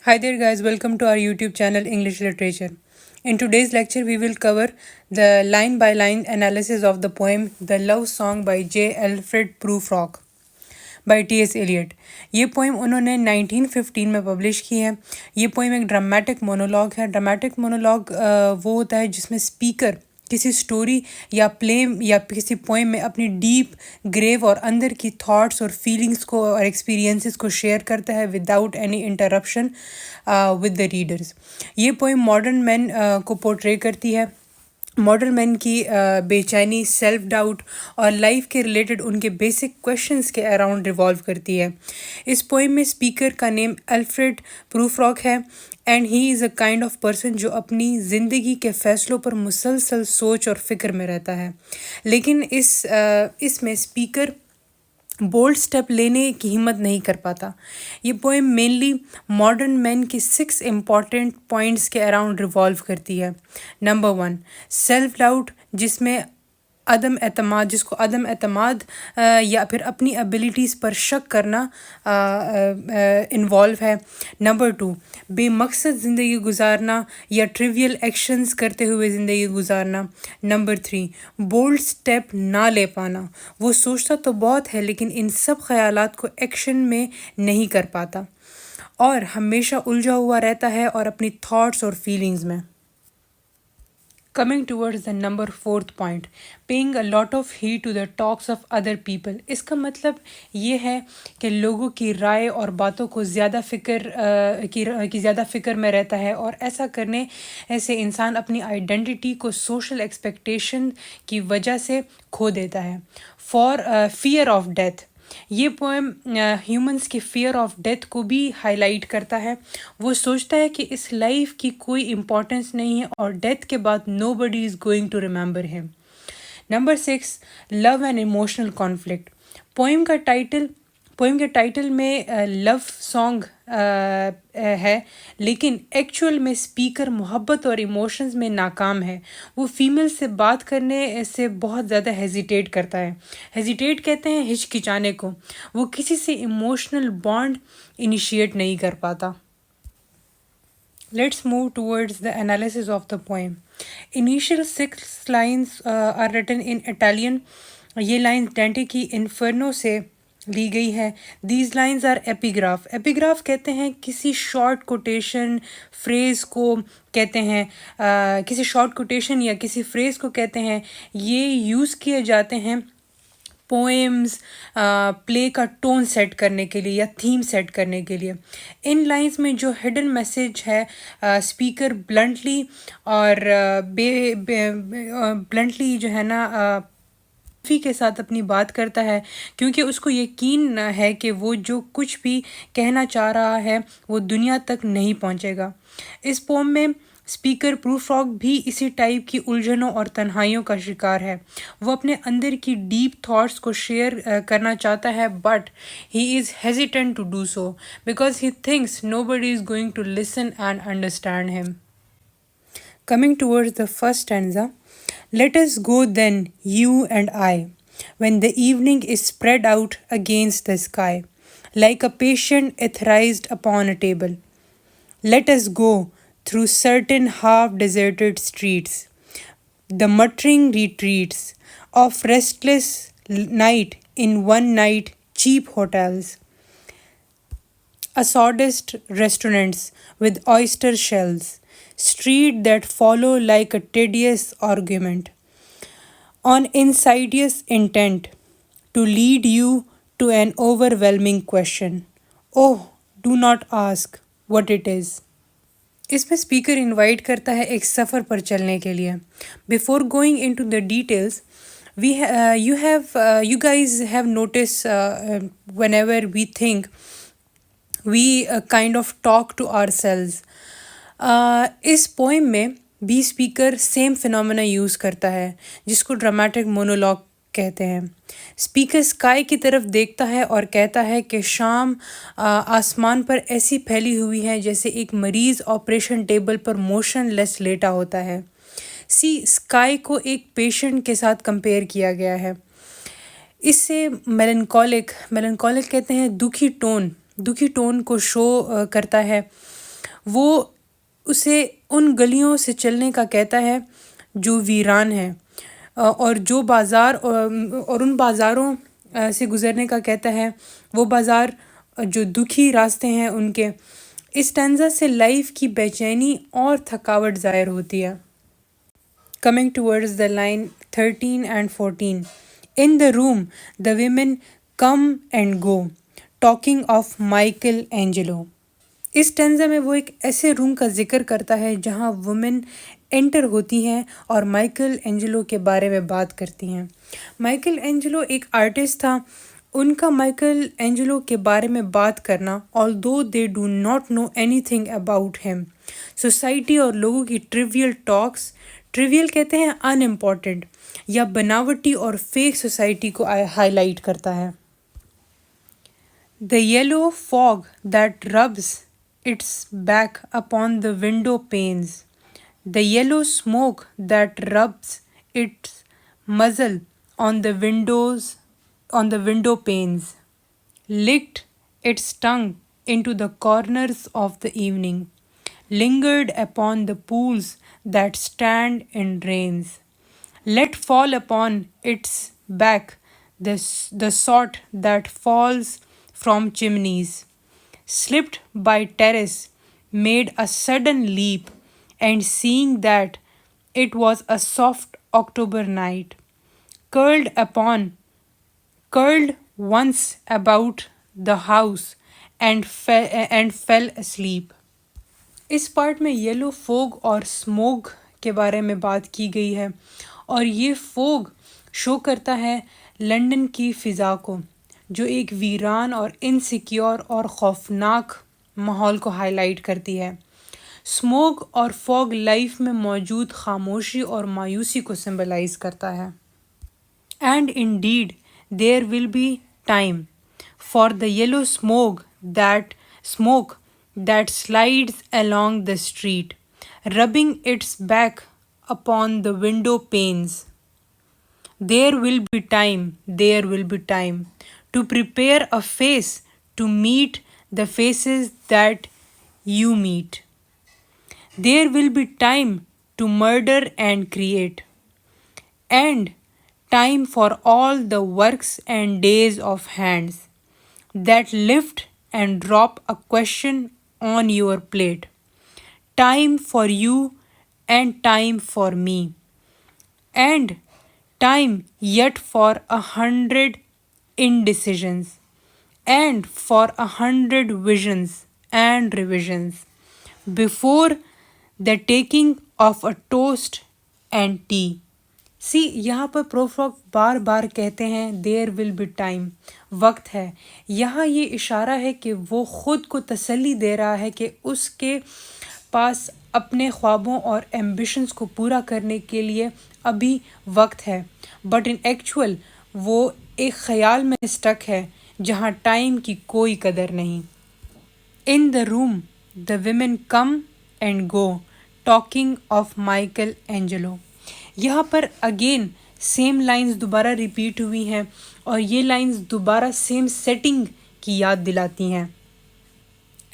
Hi there, guys. Welcome to our YouTube channel English Literature. In today's lecture, we will cover the line by line analysis of the poem The Love Song by J. Alfred Prufrock by T.S ELIOT. ये poem उन्होंने 1915 में publish की है. ये poem एक dramatic monologue है. Dramatic monologue वो होता है जिसमें स्पीकर किसी स्टोरी या प्ले या किसी पोएम में अपनी डीप ग्रेव और अंदर की थॉट्स और फीलिंग्स को और एक्सपीरियंसेस को शेयर करता है without any interruption with the readers. ये पोएम मॉडर्न मैन को पोर्ट्रे करती है. मॉडर्न मैन की बेचैनी, सेल्फ डाउट और लाइफ के रिलेटेड उनके बेसिक क्वेश्चंस के अराउंड रिवॉल्व करती है. इस पोएम में स्पीकर का नेम अल्फ्रेड प्रूफ्रॉक है and he is a kind of person जो अपनी ज़िंदगी के फ़ैसलों पर मुसलसल सोच और फिक्र में रहता है. लेकिन इसमें स्पीकर बोल्ड स्टेप लेने की हिम्मत नहीं कर पाता. ये पोएम मेनली मॉडर्न मैन के 6 इम्पॉर्टेंट पॉइंट्स के अराउंड रिवॉल्व करती है. नंबर 1, सेल्फ डाउट, जिसको अदम एतमाद या फिर अपनी एबिलिटीज़ पर शक करना इन्वॉल्व है. नंबर 2, बेमकसद ज़िंदगी गुजारना या ट्रिवियल एक्शंस करते हुए ज़िंदगी गुजारना. नंबर 3, बोल्ड स्टेप ना ले पाना. वो सोचता तो बहुत है लेकिन इन सब ख्यालात को एक्शन में नहीं कर पाता और हमेशा उलझा हुआ रहता है और अपनी थॉट्स और फीलिंग्स में. Coming towards the number 4th point, paying a lot of heed to the talks of other people. इसका मतलब ये है कि लोगों की राय और बातों को ज़्यादा फ़िक्र में रहता है और ऐसा करने ऐसे इंसान अपनी आइडेंटिटी को सोशल एक्सपेक्टेशन की वजह से खो देता है. फॉर फियर ऑफ डेथ, ये पोएम ह्यूमंस की फियर ऑफ डेथ को भी हाईलाइट करता है. वो सोचता है कि इस लाइफ की कोई इम्पोर्टेंस नहीं है और डेथ के बाद nobody is going to remember him. Number 6, love and emotional conflict. Poem के टाइटल में लव सॉन्ग है लेकिन एक्चुअल में स्पीकर मोहब्बत और इमोशंस में नाकाम है. वो फीमेल से बात करने से बहुत ज़्यादा हेजिटेट करता है. हेजिटेट कहते हैं हिचकिचाने को. वो किसी से इमोशनल बॉन्ड इनिशिएट नहीं कर पाता. Let's move towards the analysis of the poem. Initial 6 lines are written in Italian. ये लाइन्स डेंटे की इन्फर्नो से ली गई है. These lines are epigraph. Epigraph कहते हैं किसी शॉर्ट कोटेशन फ्रेज़ को कहते हैं, किसी शॉर्ट कोटेशन या किसी फ्रेज़ को कहते हैं. ये यूज़ किए जाते हैं पोएम्स प्ले का टोन सेट करने के लिए या थीम सेट करने के लिए. इन लाइंस में जो हिडन मैसेज है स्पीकर ब्लंटली और ब्लंटली जो है ना के साथ अपनी बात करता है क्योंकि उसको यकीन है कि वो जो कुछ भी कहना चाह रहा है वो दुनिया तक नहीं पहुंचेगा. इस पोम में स्पीकर प्रूफ्रॉक भी इसी टाइप की उलझनों और तन्हाइयों का शिकार है. वो अपने अंदर की डीप थॉट्स को शेयर करना चाहता है but he is hesitant to do so because he thinks nobody is going to listen and understand him. Coming towards the first stanza, let us go then, you and I, when the evening is spread out against the sky, like a patient etherized upon a table. Let us go through certain half-deserted streets, the muttering retreats of restless night in one-night cheap hotels, assorted restaurants with oyster shells, street that follow like a tedious argument, on insidious intent to lead you to an overwhelming question. Oh, do not ask what it is. इसमें speaker invite करता है एक सफ़र पर चलने के लिए. Before going into the details, you guys have noticed whenever we think we kind of talk to ourselves. इस poem में भी स्पीकर सेम फिनोमेना यूज़ करता है जिसको ड्रामेटिक मोनोलॉग कहते हैं. स्पीकर स्काई की तरफ देखता है और कहता है कि शाम आसमान पर ऐसी फैली हुई है जैसे एक मरीज़ ऑपरेशन टेबल पर मोशनलेस लेटा होता है. स्काई को एक पेशेंट के साथ कंपेयर किया गया है. इससे मेलनकॉलिक कहते हैं दुखी टोन को शो करता है. वो उसे उन गलियों से चलने का कहता है जो वीरान है, और जो बाज़ार और उन बाज़ारों से गुज़रने का कहता है, वो बाज़ार जो दुखी रास्ते हैं उनके। इस स्टैंज़ा से लाइफ की बेचैनी और थकावट ज़ाहिर होती है। Coming towards the line 13 and 14. In the room, the women come and go, talking of Michelangelo. इस टेंजा में वो एक ऐसे रूम का जिक्र करता है जहाँ वुमेन एंटर होती हैं और माइकल एंजेलो के बारे में बात करती हैं। माइकल एंजेलो एक आर्टिस्ट था। उनका माइकल एंजेलो के बारे में बात करना, although they do not know anything about him, society और लोगों की ट्रिवियल टॉक्स, ट्रिवियल कहते हैं अनइम्पॉर्टेंट या बनावटी और फेक सोसाइटी को हाईलाइट करता है। The yellow fog that rubs its back upon the window panes, the yellow smoke that rubs its muzzle on the window panes, licked its tongue into the corners of the evening, lingered upon the pools that stand in rains, let fall upon its back the sort that falls from chimneys, slipped by terrace, made a sudden leap, and seeing that it was a soft October night, curled once about the house and fell asleep. इस part में yellow fog और smoke के बारे में बात की गई है, और ये फोग शो करता है लंदन की फ़िज़ा को, जो एक वीरान और इनसिक्योर और खौफनाक माहौल को हाईलाइट करती है। स्मोक और फॉग लाइफ में मौजूद खामोशी और मायूसी को सिंबलाइज करता है। And indeed there will be time for the yellow smoke that slides along the street, rubbing its back upon the window panes. There will be time to prepare a face to meet the faces that you meet. There will be time to murder and create, and time for all the works and days of hands that lift and drop a question on your plate. Time for you and time for me, and time yet for 100 indecisions, and for 100 visions and revisions before the taking of a toast and tea. सी यहाँ पर प्रोफ्रॉक बार बार कहते हैं there will be time, वक्त है। यहाँ ये इशारा है कि वो ख़ुद को तसल्ली दे रहा है कि उसके पास अपने ख्वाबों और एम्बिशंस को पूरा करने के लिए अभी वक्त है, बट इन एक्चुअल वो एक ख़याल में स्टक है जहाँ टाइम की कोई कदर नहीं। In the room the women come and go, talking of Michael Angelo. यहाँ पर अगेन सेम लाइंस दोबारा रिपीट हुई हैं, और ये लाइंस दोबारा सेम सेटिंग की याद दिलाती हैं।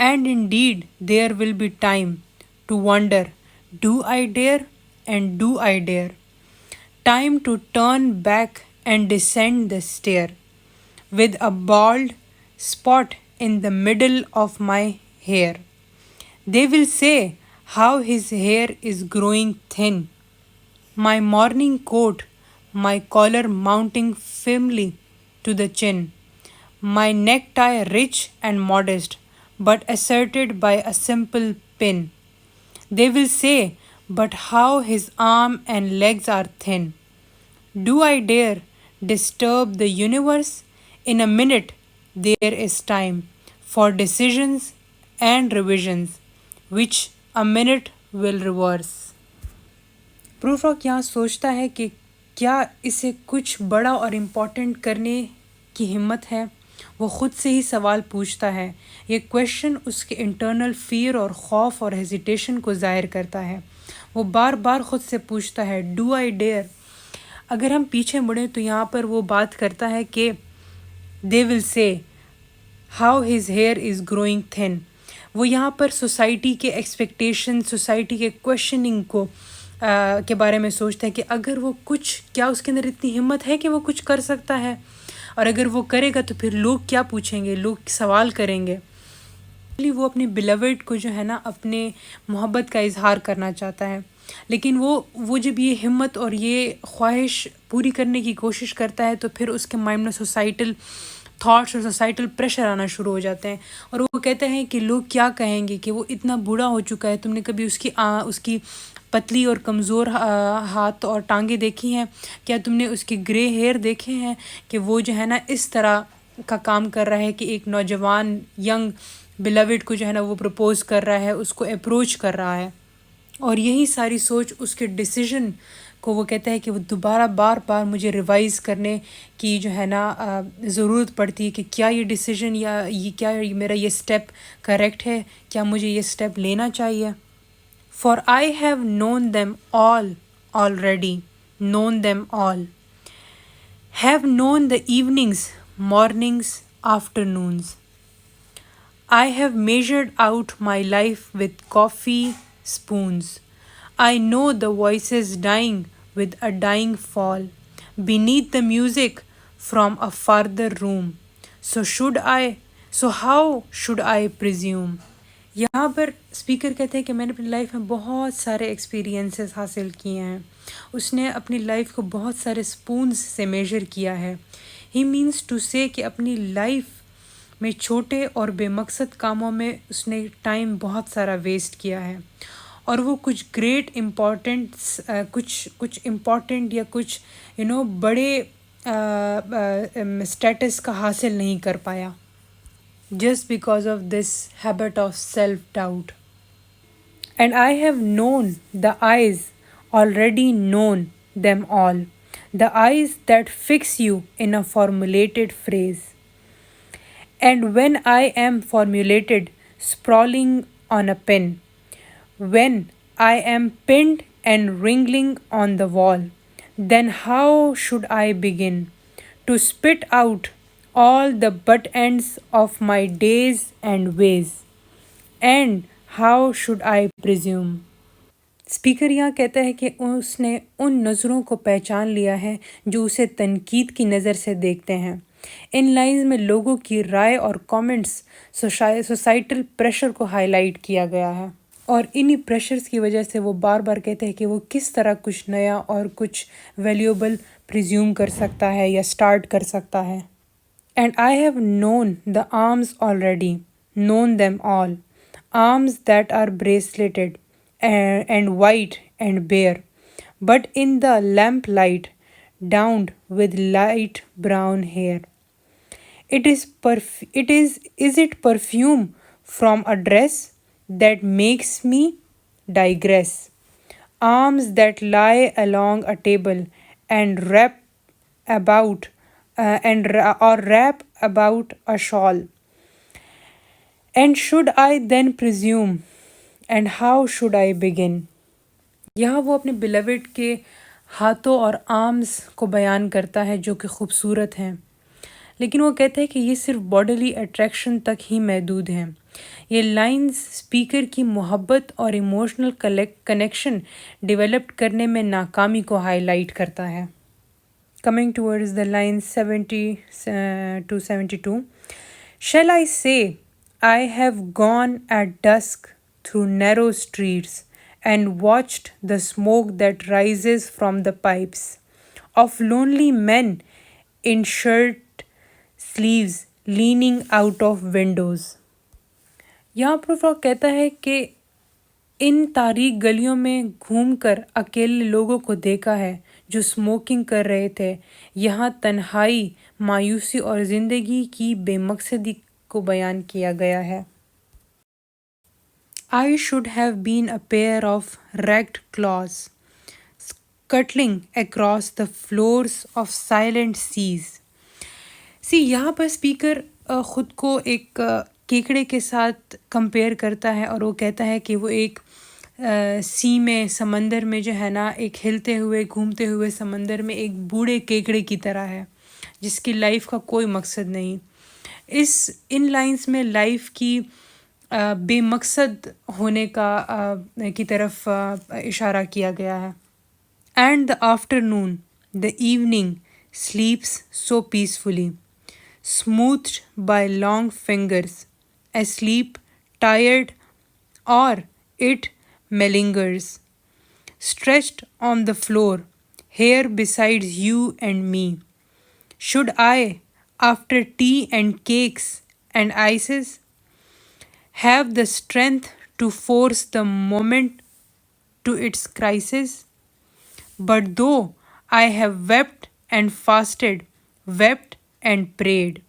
And indeed there will be time to wonder, do I dare and do I dare, time to turn back and descend the stair with a bald spot in the middle of my hair. They will say how his hair is growing thin. My morning coat, my collar mounting firmly to the chin, my necktie rich and modest, but asserted by a simple pin. They will say, but how his arm and legs are thin. Do I dare disturb the universe? In a minute, there is time for decisions and revisions, which a minute will reverse. Prufrock यहाँ सोचता है कि क्या इसे कुछ बड़ा और important करने की हिम्मत है। वो ख़ुद से ही सवाल पूछता है। ये क्वेश्चन उसके इंटरनल फ़ियर और खौफ और हेजिटेशन को ज़ाहिर करता है। वो बार बार ख़ुद से पूछता है डू आई डेयर। अगर हम पीछे मुड़ें तो यहाँ पर वो बात करता है कि They will say how his hair is growing thin. वो यहाँ पर सोसाइटी के एक्सपेक्टेशन, सोसाइटी के क्वेश्चनिंग को के बारे में सोचता है कि अगर वो कुछ, क्या उसके अंदर इतनी हिम्मत है कि वो कुछ कर सकता है, और अगर वो करेगा तो फिर लोग क्या पूछेंगे, लोग सवाल करेंगे। वो अपने बिलवेड को जो है ना अपने मोहब्बत का इजहार करना चाहता है, लेकिन वो जब ये हिम्मत और ये ख्वाहिश पूरी करने की कोशिश करता है तो फिर उसके माइंड में सोसाइटल थॉट्स और सोसाइटल प्रेशर आना शुरू हो जाते हैं, और वो कहते हैं कि लोग क्या कहेंगे, कि वो इतना बूढ़ा हो चुका है, तुमने कभी उसकी पतली और कमज़ोर हाथ और टांगे देखी हैं, क्या तुमने उसके ग्रे हेयर देखे हैं, कि वो जो है ना इस तरह का काम कर रहा है कि एक नौजवान यंग बिलवेड को जो है ना वो प्रपोज कर रहा है, उसको अप्रोच कर रहा है। और यही सारी सोच उसके डिसीजन को, वो कहता है कि वो दोबारा बार बार मुझे रिवाइज़ करने की जो है ना ज़रूरत पड़ती है कि क्या ये डिसीजन या मेरा ये स्टेप करेक्ट है, क्या मुझे ये स्टेप लेना चाहिए। For I have known them all already, known them all. Have known the evenings, mornings, afternoons. I have measured out my life with coffee spoons. I know the voices dying with a dying fall beneath the music from a farther room. So how should I presume? यहाँ पर speaker कहते हैं कि मैंने अपनी life में बहुत सारे एक्सपीरियंसेस हासिल किए हैं। उसने अपनी लाइफ को बहुत सारे स्पून्स से मेजर किया है। ही मीन्स टू से कि अपनी लाइफ में छोटे और बेमकसद कामों में उसने टाइम बहुत सारा वेस्ट किया है, और वो कुछ ग्रेट इम्पॉर्टेंट्स कुछ इम्पॉर्टेंट या कुछ बड़े स्टेटस का हासिल नहीं कर पाया, just because of this habit of self-doubt. And I have known the eyes, already known them all, the eyes that fix you in a formulated phrase. And when I am formulated, sprawling on a pen, when I am pinned and wriggling on the wall, then how should I begin to spit out all the butt ends of my days and ways? And how should I presume? Speaker यहाँ कहता है कि उसने उन नज़रों को पहचान लिया है जो उसे तनकीद की नज़र से देखते हैं। इन लाइन्स में लोगों की राय और कमेंट्स, सोसाइटल प्रेशर को हाईलाइट किया गया है, और इन्हीं प्रेशर्स की वजह से वो बार बार कहते हैं कि वो किस तरह कुछ नया और कुछ वैल्यूएबल प्रिज्यूम कर सकता है या स्टार्ट कर सकता है। And I have known the arms already, known them all, arms that are braceleted and white and bare, but in the lamplight, downed with light brown hair. Is it perfume from a dress that makes me digress? Arms that lie along a table and wrap about or wrap about a shawl. And should I then presume? And how should I begin? यहाँ वो अपने beloved के हाथों और arms को बयान करता है जो कि खूबसूरत हैं, लेकिन वो कहता है कि ये सिर्फ बॉडीली अट्रैक्शन तक ही महदूद हैं। ये लाइंस स्पीकर की मोहब्बत और इमोशनल कनेक्शन डेवलप करने में नाकामी को हाईलाइट करता है। Coming towards the lines 70 to 72. Shall I say I have gone at dusk through narrow streets and watched the smoke that rises from the pipes of lonely men in shirt sleeves leaning out of windows? यहाँ Prufrock कहता है कि इन तारीक गलियों में घूमकर अकेले लोगों को देखा है जो स्मोकिंग कर रहे थे। यहाँ तन्हाई, मायूसी और ज़िंदगी की बेमकसदी को बयान किया गया है। I should have been a pair of ragged claws, scuttling across the floors of silent seas. यहाँ पर स्पीकर ख़ुद को एक केकड़े के साथ कंपेयर करता है, और वो कहता है कि वो एक सी में, समंदर में जो है ना, एक हिलते हुए घूमते हुए समंदर में एक बूढ़े केकड़े की तरह है जिसकी लाइफ का कोई मकसद नहीं। इन लाइंस में लाइफ की बेमकसद होने की तरफ इशारा किया गया है. And the afternoon, the evening sleeps so peacefully, smoothed by long fingers, asleep, tired, or it malingers, stretched on the floor, here beside you and me. Should I, after tea and cakes and ices, have the strength to force the moment to its crisis? But though I have wept and fasted, wept and prayed,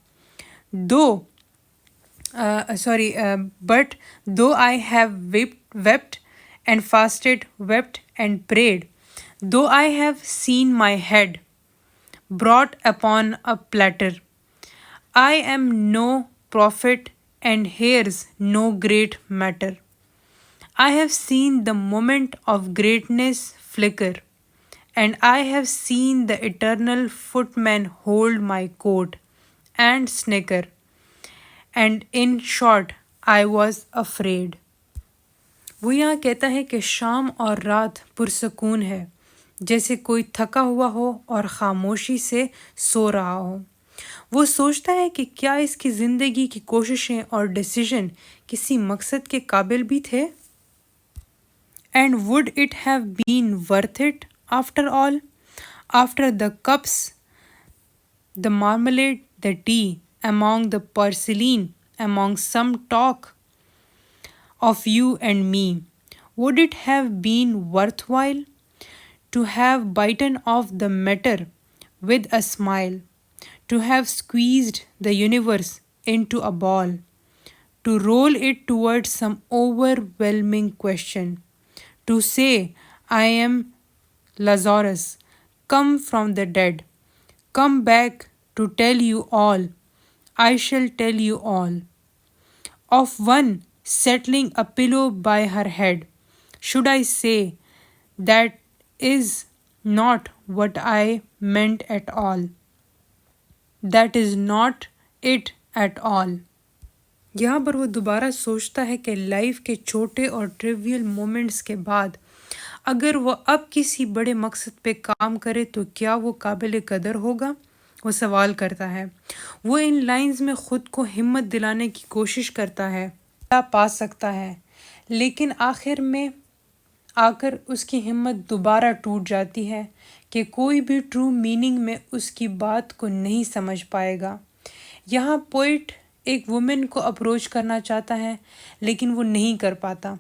though, but though I have wept and fasted, wept and prayed, though I have seen my head brought upon a platter, I am no prophet and here's no great matter. I have seen the moment of greatness flicker, and I have seen the eternal footman hold my coat and snicker, and in short, I was afraid. वो यहाँ कहता है कि शाम और रात पुरसकून है, जैसे कोई थका हुआ हो और खामोशी से सो रहा हो. वो सोचता है कि क्या इसकी ज़िंदगी की कोशिशें और डिसीजन किसी मकसद के काबिल भी थे. And would it have been worth it after all? After the cups, the marmalade, the tea, among the porcelain, among some talk of you and me, would it have been worthwhile to have bitten off the matter with a smile, to have squeezed the universe into a ball, to roll it towards some overwhelming question, to say, I am Lazarus, come from the dead, come back to tell you all, I shall tell you all. Of one settling a pillow by her head, should I say, that is not what I meant at all. That is not it at all. यहाँ पर वो दोबारा सोचता है कि life के छोटे और ट्रिवियल मोमेंट्स के बाद अगर वो अब किसी बड़े मकसद पे काम करे तो क्या वो काबिल कदर होगा. वो सवाल करता है. वो इन लाइंस में ख़ुद को हिम्मत दिलाने की कोशिश करता है, क्या पा सकता है, लेकिन आखिर में आकर उसकी हिम्मत दोबारा टूट जाती है कि कोई भी ट्रू मीनिंग में उसकी बात को नहीं समझ पाएगा. यहाँ पोइट एक वुमेन को अप्रोच करना चाहता है लेकिन वो नहीं कर पाता,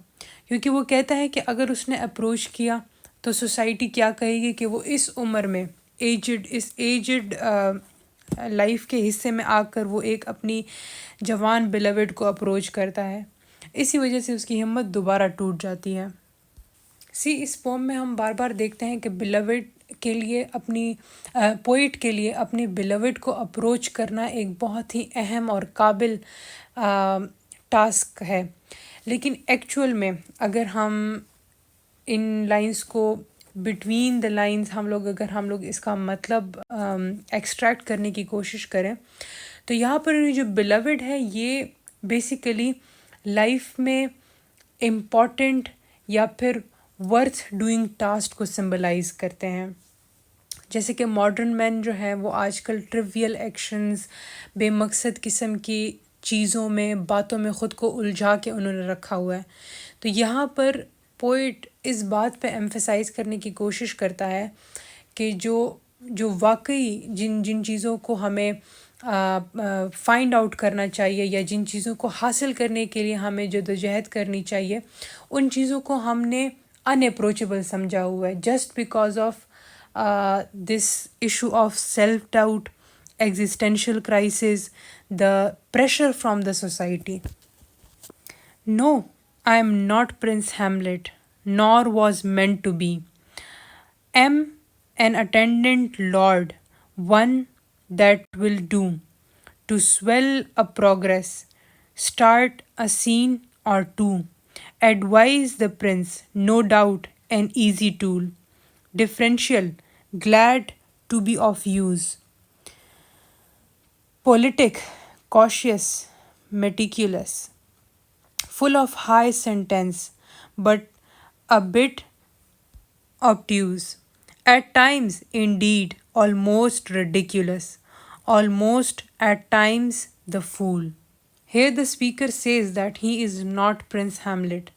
क्योंकि वो कहता है कि अगर उसने अप्रोच किया तो सोसाइटी क्या कहेगी कि वो इस उम्र में इस एजड लाइफ के हिस्से में आकर वो एक अपनी जवान बिलवेड को अप्रोच करता है. इसी वजह से उसकी हिम्मत दोबारा टूट जाती है. इस पोम में हम बार बार देखते हैं कि बिलवेड के लिए पोइट के लिए अपनी बिलवेड को अप्रोच करना एक बहुत ही अहम और काबिल टास्क है. लेकिन एक्चुअल में अगर हम इन लाइंस को बिटवीन द लाइंस अगर हम लोग इसका मतलब एक्सट्रैक्ट करने की कोशिश करें तो यहाँ पर जो बिलवेड है ये बेसिकली लाइफ में इम्पॉर्टेंट या फिर वर्थ डूइंग टास्क को सिंबलाइज करते हैं. जैसे कि मॉडर्न मैन जो है वो आजकल ट्रिवियल एक्शंस, बेमकसद किस्म की चीज़ों में, बातों में ख़ुद को उलझा के उन्होंने रखा हुआ है. तो यहाँ पर पोइट इस बात पे एम्फसाइज़ करने की कोशिश करता है कि जो वाकई जिन चीज़ों को हमें फाइंड आउट करना चाहिए या जिन चीज़ों को हासिल करने के लिए हमें जद्दोजहद करनी चाहिए, उन चीज़ों को हमने अनअप्रोचेबल समझा हुआ है just because of this issue of self-doubt, existential crisis, the pressure from the society. No, I am not Prince Hamlet, nor was meant to be. Am an attendant lord, one that will do, to swell a progress, start a scene or two, advise the prince, no doubt an easy tool, differential, glad to be of use, politic, cautious, meticulous, full of high sentence, but a bit obtuse. At times, indeed, almost ridiculous. Almost at times, the fool. Here the speaker says that he is not Prince Hamlet.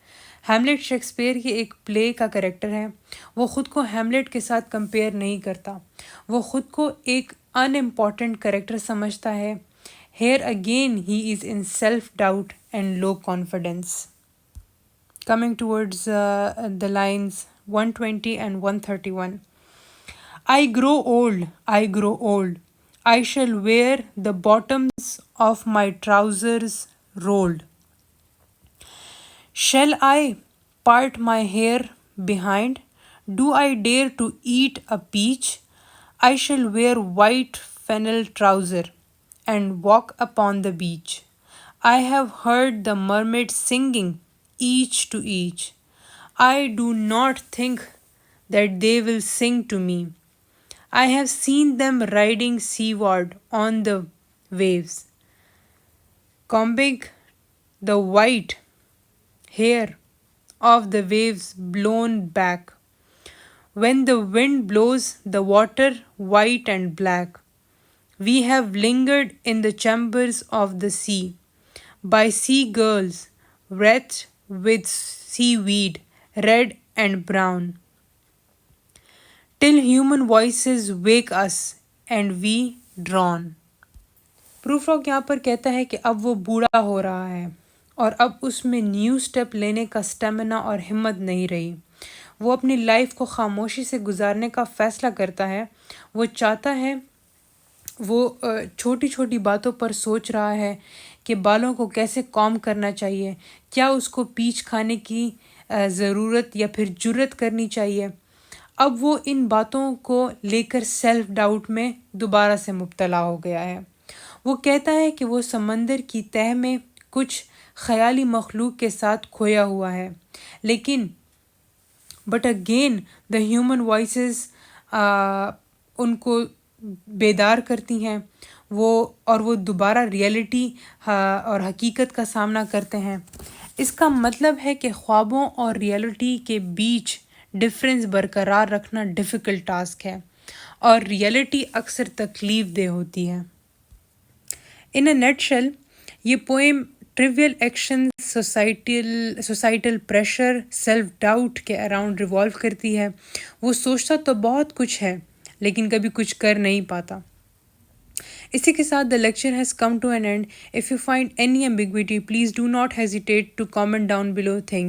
Hamlet Shakespeare की एक play का character है. वो ख़ुद को Hamlet के साथ compare नहीं करता. वो ख़ुद को एक अनइम्पॉर्टेंट करेक्टर समझता है. Here again he is in self-doubt and low confidence. Coming towards the lines 120 and 131. I grow old, I grow old. I shall wear the bottoms of my trousers rolled. Shall I part my hair behind? Do I dare to eat a peach? I shall wear white flannel trouser and walk upon the beach. I have heard the mermaids singing each to each. I do not think that they will sing to me. I have seen them riding seaward on the waves, combing the white hair of the waves blown back. When the wind blows the water white and black, we have lingered in the chambers of the sea, by sea girls wreathed with seaweed, red and brown, till human voices wake us and we drown. प्रूफरॉक यहाँ पर कहता है कि अब वो बूढ़ा हो रहा है और अब उसमें न्यू स्टेप लेने का स्टेमिना और हिम्मत नहीं रही. वो अपनी लाइफ को खामोशी से गुजारने का फ़ैसला करता है. वो चाहता है, वो छोटी छोटी बातों पर सोच रहा है कि बालों को कैसे कॉम करना चाहिए, क्या उसको पीच खाने की ज़रूरत या फिर जुर्रत करनी चाहिए. अब वो इन बातों को लेकर सेल्फ डाउट में दोबारा से मुब्तला हो गया है. वो कहता है कि वो समंदर की तह में कुछ ख़याली मखलूक के साथ खोया हुआ है, लेकिन but again the human voices उनको बेदार करती हैं. वो दोबारा रियलिटी और हकीकत का सामना करते हैं. इसका मतलब है कि ख्वाबों और रियलिटी के बीच डिफरेंस बरकरार रखना डिफ़िकल्ट टास्क है और रियलिटी अक्सर तकलीफ देह होती है. इन अ नटशेल, ये poem trivial action, societal pressure, self doubt के अराउंड रिवॉल्व करती है. वो सोचता तो बहुत कुछ है लेकिन कभी कुछ कर नहीं पाता. इसी के साथ the lecture has come to an end. If you find any ambiguity, please do not hesitate to comment down below. Thank